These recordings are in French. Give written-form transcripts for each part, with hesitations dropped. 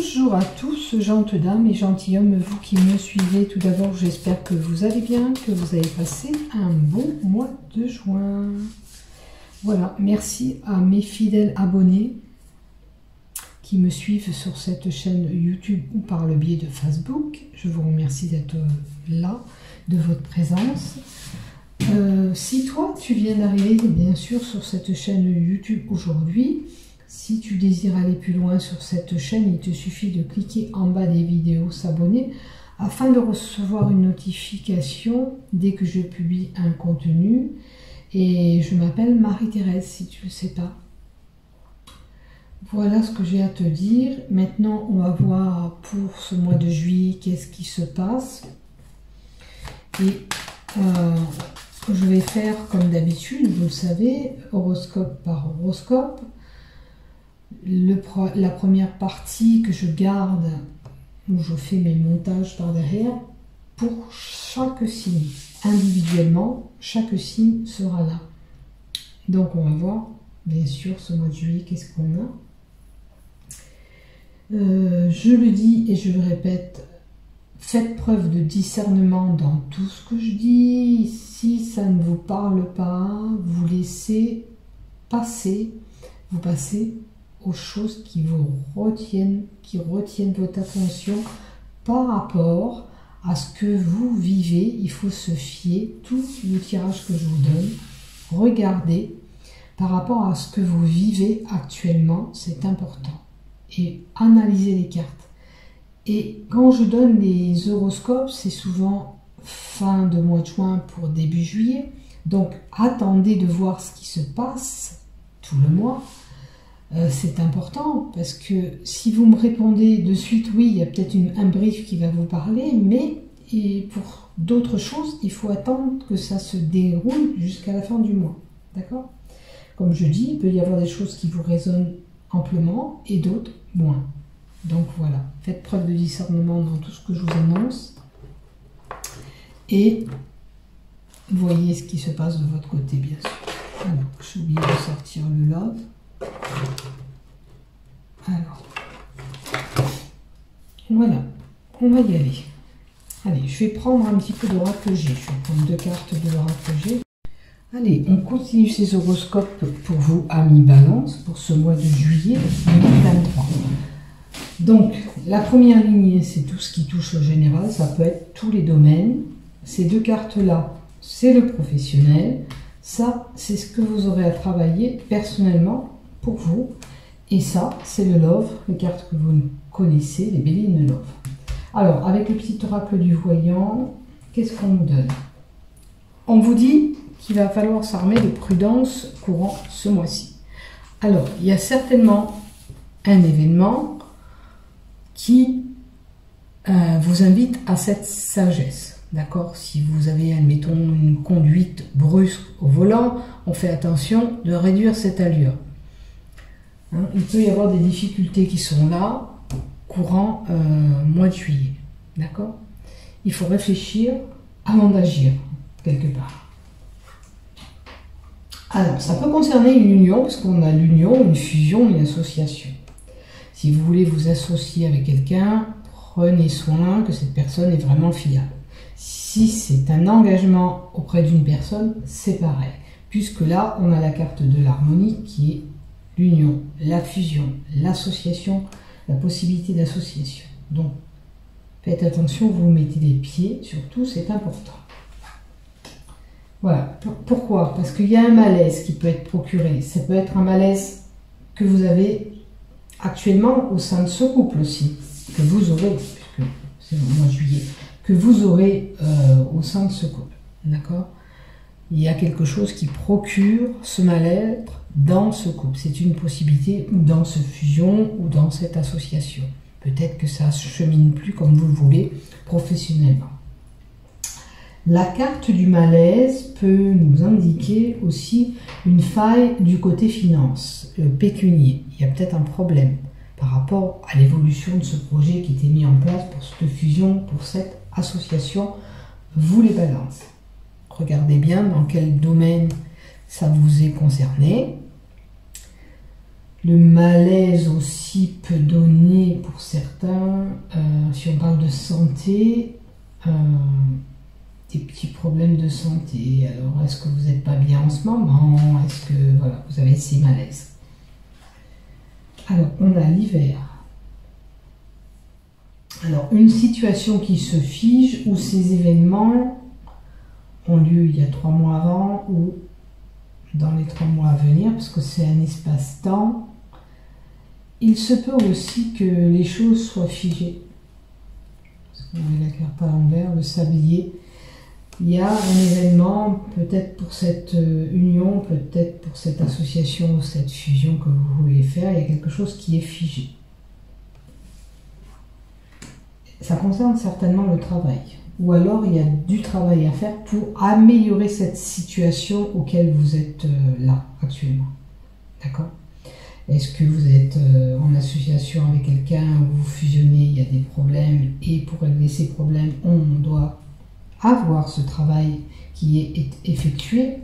Bonjour à tous, gentes dames et gentilshommes, vous qui me suivez. Tout d'abord, j'espère que vous allez bien, que vous avez passé un bon mois de juin. Voilà, merci à mes fidèles abonnés qui me suivent sur cette chaîne YouTube ou par le biais de Facebook. Je vous remercie d'être là, de votre présence. Si toi, tu viens d'arriver, bien sûr, sur cette chaîne YouTube aujourd'hui, si tu désires aller plus loin sur cette chaîne, il te suffit de cliquer en bas des vidéos, s'abonner, afin de recevoir une notification dès que je publie un contenu. Et je m'appelle Marie-Thérèse, si tu ne le sais pas. Voilà ce que j'ai à te dire. Maintenant, on va voir pour ce mois de juillet, qu'est-ce qui se passe. Et je vais faire comme d'habitude, vous le savez, horoscope par horoscope. La première partie que je garde, où je fais mes montages par derrière, pour chaque signe. Individuellement, chaque signe sera là. Donc on va voir, bien sûr, ce mois de juillet, qu'est-ce qu'on a. Je le dis et je le répète, faites preuve de discernement dans tout ce que je dis. Si ça ne vous parle pas, vous laissez passer, vous passez aux choses qui vous retiennent, qui retiennent votre attention par rapport à ce que vous vivez. Il faut se fier, tout le tirage que je vous donne, regardez par rapport à ce que vous vivez actuellement, c'est important. Et analysez les cartes. Et quand je donne les horoscopes, c'est souvent fin de mois de juin pour début juillet. Donc attendez de voir ce qui se passe tout le mois. C'est important parce que si vous me répondez de suite, oui, il y a peut-être un brief qui va vous parler, mais pour d'autres choses, il faut attendre que ça se déroule jusqu'à la fin du mois. D'accord? Comme je dis, il peut y avoir des choses qui vous résonnent amplement et d'autres moins. Donc voilà, faites preuve de discernement dans tout ce que je vous annonce et voyez ce qui se passe de votre côté, bien sûr. Alors, j'ai oublié de sortir le lot. Alors, voilà, on va y aller. Allez, je vais prendre un petit peu de l'oracle G. Je vais prendre deux cartes de l'oracle G. Allez, on continue ces horoscopes pour vous, amis Balance, pour ce mois de juillet 2023. Donc, la première lignée, c'est tout ce qui touche au général. Ça peut être tous les domaines. Ces deux cartes-là, c'est le professionnel. Ça, c'est ce que vous aurez à travailler personnellement pour vous. Et ça, c'est le Love, les cartes que vous connaissez, les Béline Love. Alors, avec le petit oracle du voyant, qu'est-ce qu'on nous donne? On vous dit qu'il va falloir s'armer de prudence courant ce mois-ci. Alors, il y a certainement un événement qui vous invite à cette sagesse. D'accord? Si vous avez, admettons, une conduite brusque au volant, on fait attention de réduire cette allure. Hein, il peut y avoir des difficultés qui sont là, courant mois de juillet. D'accord? Il faut réfléchir avant d'agir, quelque part. Alors, ça peut concerner une union, parce qu'on a l'union, une fusion, une association. Si vous voulez vous associer avec quelqu'un, prenez soin que cette personne est vraiment fiable. Si c'est un engagement auprès d'une personne, c'est pareil. Puisque là, on a la carte de l'harmonie qui est l'union, la fusion, l'association, la possibilité d'association. Donc, faites attention, vous mettez les pieds, surtout, c'est important. Voilà. Pourquoi? Parce qu'il y a un malaise qui peut être procuré. Ça peut être un malaise que vous avez actuellement au sein de ce couple aussi, que vous aurez, puisque c'est le mois de juillet, que vous aurez au sein de ce couple. D'accord? Il y a quelque chose qui procure ce mal-être dans ce couple. C'est une possibilité, ou dans cette fusion, ou dans cette association. Peut-être que ça ne se chemine plus comme vous le voulez, professionnellement. La carte du malaise peut nous indiquer aussi une faille du côté finance, pécunier. Il y a peut-être un problème par rapport à l'évolution de ce projet qui était mis en place pour cette fusion, pour cette association. Vous les balances. Regardez bien dans quel domaine ça vous est concerné. Le malaise aussi peut donner pour certains, si on parle de santé, des petits problèmes de santé. Alors, est-ce que vous n'êtes pas bien en ce moment? Est-ce que voilà, vous avez ces malaises? Alors, on a l'hiver. Alors, une situation qui se fige où ces événements ont lieu il y a 3 mois avant ou dans les 3 mois à venir, parce que c'est un espace-temps. Il se peut aussi que les choses soient figées. Parce qu'on met la carte à l'envers, le sablier. Il y a un événement, peut-être pour cette union, peut-être pour cette association, cette fusion que vous voulez faire, il y a quelque chose qui est figé. Ça concerne certainement le travail. Ou alors il y a du travail à faire pour améliorer cette situation auquel vous êtes là actuellement. D'accord? Est-ce que vous êtes en association avec quelqu'un, vous fusionnez, il y a des problèmes, et pour régler ces problèmes, on doit avoir ce travail qui est effectué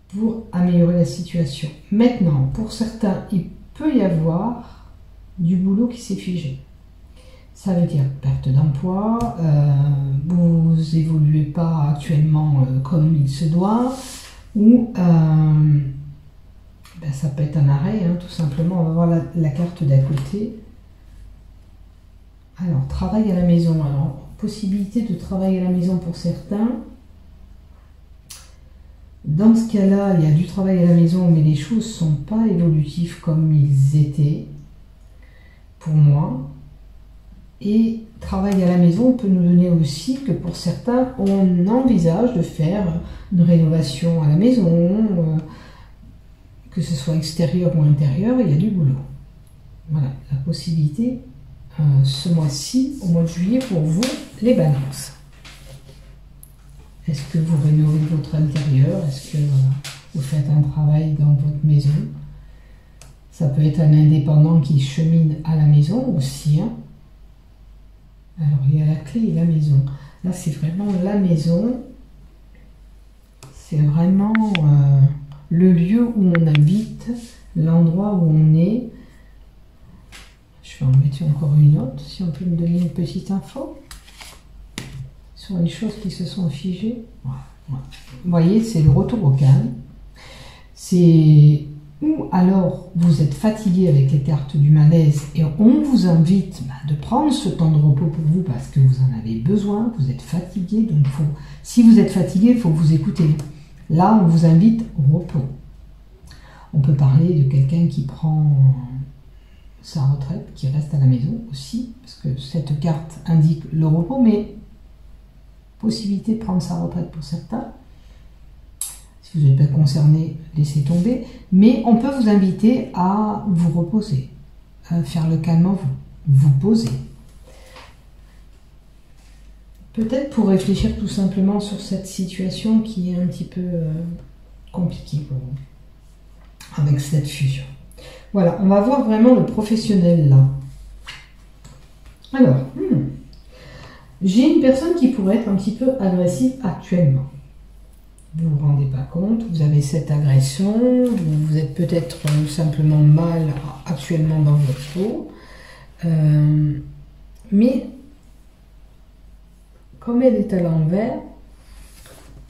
pour améliorer la situation. Maintenant, pour certains, il peut y avoir du boulot qui s'est figé. Ça veut dire perte d'emploi, vous évoluez pas actuellement comme il se doit, ou ben ça peut être un arrêt, hein, tout simplement. On va voir la carte d'à côté. Alors, travail à la maison. Alors, possibilité de travail à la maison pour certains. Dans ce cas-là, il y a du travail à la maison, mais les choses ne sont pas évolutives comme ils étaient, pour moi. Et travail à la maison peut nous donner aussi que pour certains, on envisage de faire une rénovation à la maison, que ce soit extérieur ou intérieur, il y a du boulot. Voilà, la possibilité ce mois-ci, au mois de juillet, pour vous, les balances. Est-ce que vous rénovez votre intérieur? Est-ce que vous faites un travail dans votre maison? Ça peut être un indépendant qui chemine à la maison aussi, hein. Alors, il y a la clé et la maison. Là, c'est vraiment la maison. C'est vraiment le lieu où on habite, l'endroit où on est. Je vais en mettre encore une autre, si on peut me donner une petite info sur les choses qui se sont figées. Voilà. Vous voyez, c'est le retour au calme. C'est ou alors vous êtes fatigué avec les cartes du malaise et on vous invite de prendre ce temps de repos pour vous parce que vous en avez besoin, vous êtes fatigué, donc si vous êtes fatigué, il faut vous écouter. Là, on vous invite au repos. On peut parler de quelqu'un qui prend sa retraite, qui reste à la maison aussi, parce que cette carte indique le repos, mais possibilité de prendre sa retraite pour certains. Si vous n'êtes pas concerné, laissez tomber. Mais on peut vous inviter à vous reposer, à faire le calme en vous, vous poser. Peut-être pour réfléchir tout simplement sur cette situation qui est un petit peu compliquée pour vous, avec cette fusion. Voilà, on va voir vraiment le professionnel là. Alors, j'ai une personne qui pourrait être un petit peu agressive actuellement. Vous ne vous rendez pas compte, vous avez cette agression, vous êtes peut-être simplement mal actuellement dans votre peau, mais comme elle est à l'envers,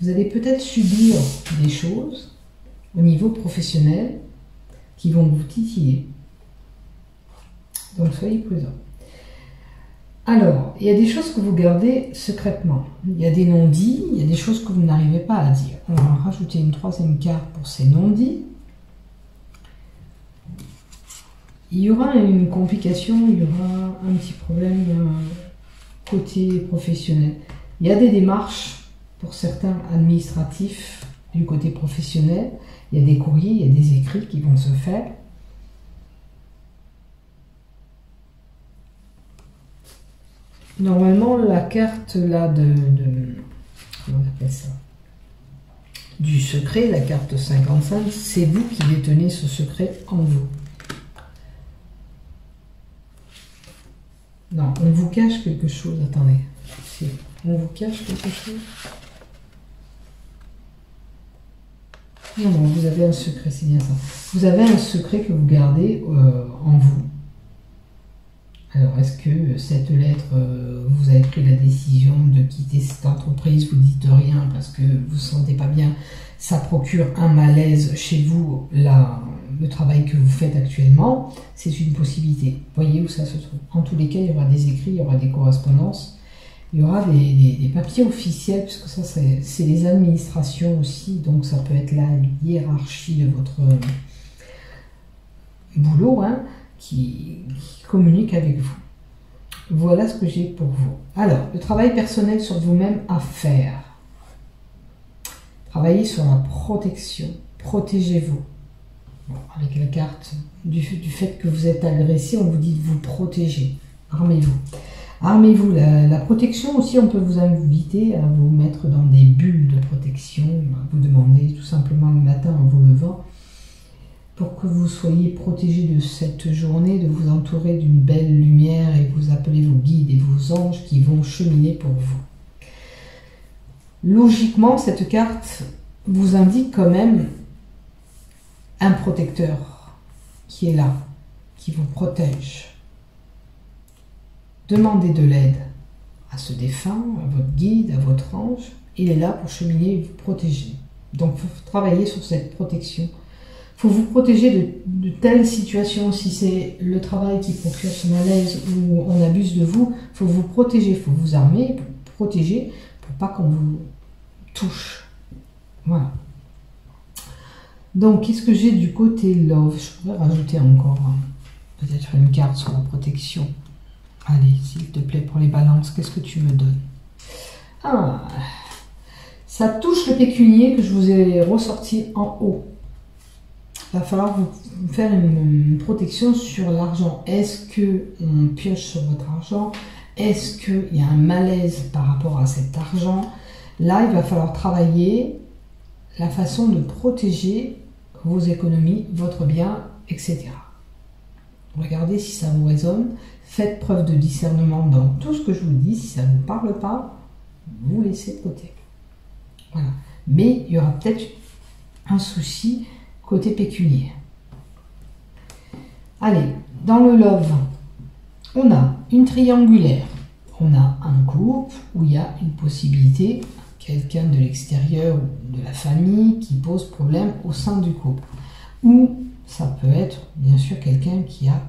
vous allez peut-être subir des choses au niveau professionnel qui vont vous titiller. Donc soyez prudents. Alors, il y a des choses que vous gardez secrètement. Il y a des non-dits, il y a des choses que vous n'arrivez pas à dire. On va rajouter une troisième carte pour ces non-dits. Il y aura une complication, il y aura un petit problème côté professionnel. Il y a des démarches pour certains administratifs du côté professionnel. Il y a des courriers, il y a des écrits qui vont se faire. Normalement, la carte là comment on appelle ça, du secret, la carte 55, c'est vous qui détenez ce secret en vous. Non, on vous cache quelque chose. Attendez, on vous cache quelque chose. Non, non, vous avez un secret, c'est bien ça. Vous avez un secret que vous gardez en vous. Alors, est-ce que cette lettre, vous avez pris la décision de quitter cette entreprise, vous ne dites rien parce que vous ne vous sentez pas bien, ça procure un malaise chez vous, le travail que vous faites actuellement, c'est une possibilité. Voyez où ça se trouve. En tous les cas, il y aura des écrits, il y aura des correspondances, il y aura des papiers officiels, puisque ça, c'est les administrations aussi, donc ça peut être la hiérarchie de votre boulot, hein, qui communique avec vous. Voilà ce que j'ai pour vous. Alors, le travail personnel sur vous-même à faire. Travaillez sur la protection. Protégez-vous. Bon, avec la carte du fait que vous êtes agressé, on vous dit de vous protéger. Armez-vous. Armez-vous. La protection aussi, on peut vous inviter à vous mettre dans des bulles de protection, à vous demander tout simplement le matin en vous levant, pour que vous soyez protégé de cette journée, de vous entourer d'une belle lumière et vous appeler vos guides et vos anges qui vont cheminer pour vous. Logiquement, cette carte vous indique quand même un protecteur qui est là, qui vous protège. Demandez de l'aide à ce défunt, à votre guide, à votre ange. Il est là pour cheminer et vous protéger. Donc, il faut travailler sur cette protection. Il faut vous protéger de telles situations. Si c'est le travail qui procure ce malaise ou on abuse de vous, il faut vous protéger, il faut vous armer, pour protéger, pour pas qu'on vous touche. Voilà. Donc, qu'est-ce que j'ai du côté love? Je pourrais rajouter encore peut-être une carte sur la protection. Allez, s'il te plaît, pour les balances, qu'est-ce que tu me donnes? Ah, ça touche le pécunier que je vous ai ressorti en haut. Il va falloir vous faire une protection sur l'argent. Est-ce qu'on pioche sur votre argent? Est-ce qu'il y a un malaise par rapport à cet argent? Là, il va falloir travailler la façon de protéger vos économies, votre bien, etc. Regardez si ça vous résonne. Faites preuve de discernement dans tout ce que je vous dis. Si ça ne vous parle pas, vous laissez de côté. Voilà. Mais il y aura peut-être un souci côté pécunier. Allez, dans le love, on a une triangulaire. On a un couple où il y a une possibilité, quelqu'un de l'extérieur ou de la famille qui pose problème au sein du couple. Ou ça peut être, bien sûr, quelqu'un qui a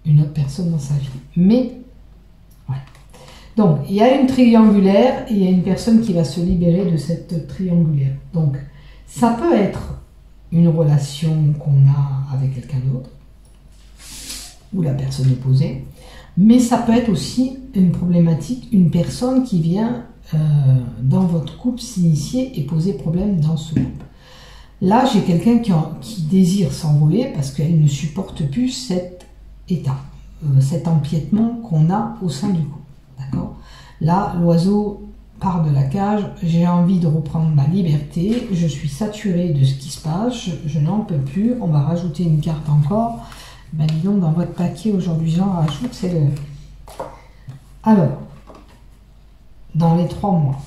une autre personne dans sa vie. Mais, ouais. Donc, il y a une triangulaire et il y a une personne qui va se libérer de cette triangulaire. Donc, ça peut être une relation qu'on a avec quelqu'un d'autre, ou la personne opposée, mais ça peut être aussi une problématique, une personne qui vient dans votre couple s'initier et poser problème dans ce couple. Là, j'ai quelqu'un qui désire s'envoler parce qu'elle ne supporte plus cet état, cet empiètement qu'on a au sein du couple. D'accord ? Là, l'oiseau part de la cage, j'ai envie de reprendre ma liberté, je suis saturée de ce qui se passe, je n'en peux plus, on va rajouter une carte encore. Ben dis donc, dans votre paquet aujourd'hui, j'en rajoute, c'est le... Alors, dans les 3 mois,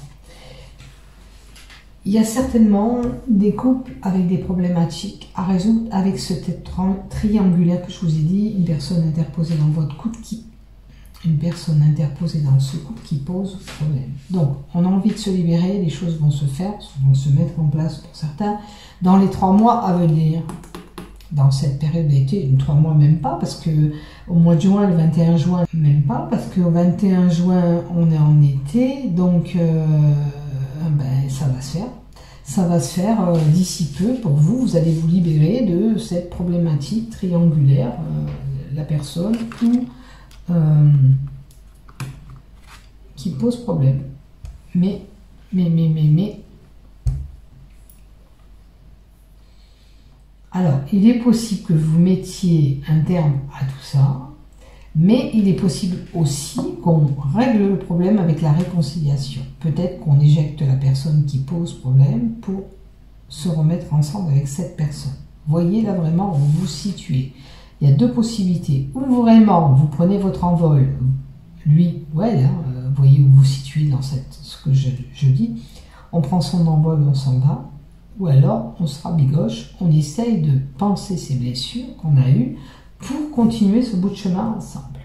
il y a certainement des couples avec des problématiques à résoudre avec ce triangulaire que je vous ai dit, une personne interposée dans votre couple une personne interposée dans ce couple qui pose problème. Donc, on a envie de se libérer, les choses vont se faire, vont se mettre en place pour certains dans les 3 mois à venir. Dans cette période d'été, 3 mois même pas, parce que au mois de juin, le 21 juin, même pas, parce qu'au 21 juin, on est en été, donc ben, ça va se faire. Ça va se faire d'ici peu pour vous. Vous allez vous libérer de cette problématique triangulaire, la personne qui pose problème. Mais. Alors, il est possible que vous mettiez un terme à tout ça, mais il est possible aussi qu'on règle le problème avec la réconciliation. Peut-être qu'on éjecte la personne qui pose problème pour se remettre ensemble avec cette personne. Voyez là vraiment où vous vous situez. Il y a 2 possibilités. Ou vraiment, vous prenez votre envol, lui, ouais, là, voyez où vous vous situez dans ce que je dis. On prend son envol, on s'en va. ou alors on sera bigoche, on essaye de penser ces blessures qu'on a eues pour continuer ce bout de chemin ensemble.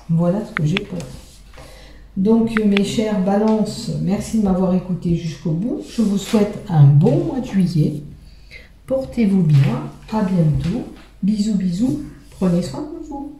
Voilà ce que j'ai pour vous. Donc mes chers balances, merci de m'avoir écouté jusqu'au bout. Je vous souhaite un bon mois de juillet. Portez-vous bien, à bientôt. Bisous bisous, prenez soin de vous.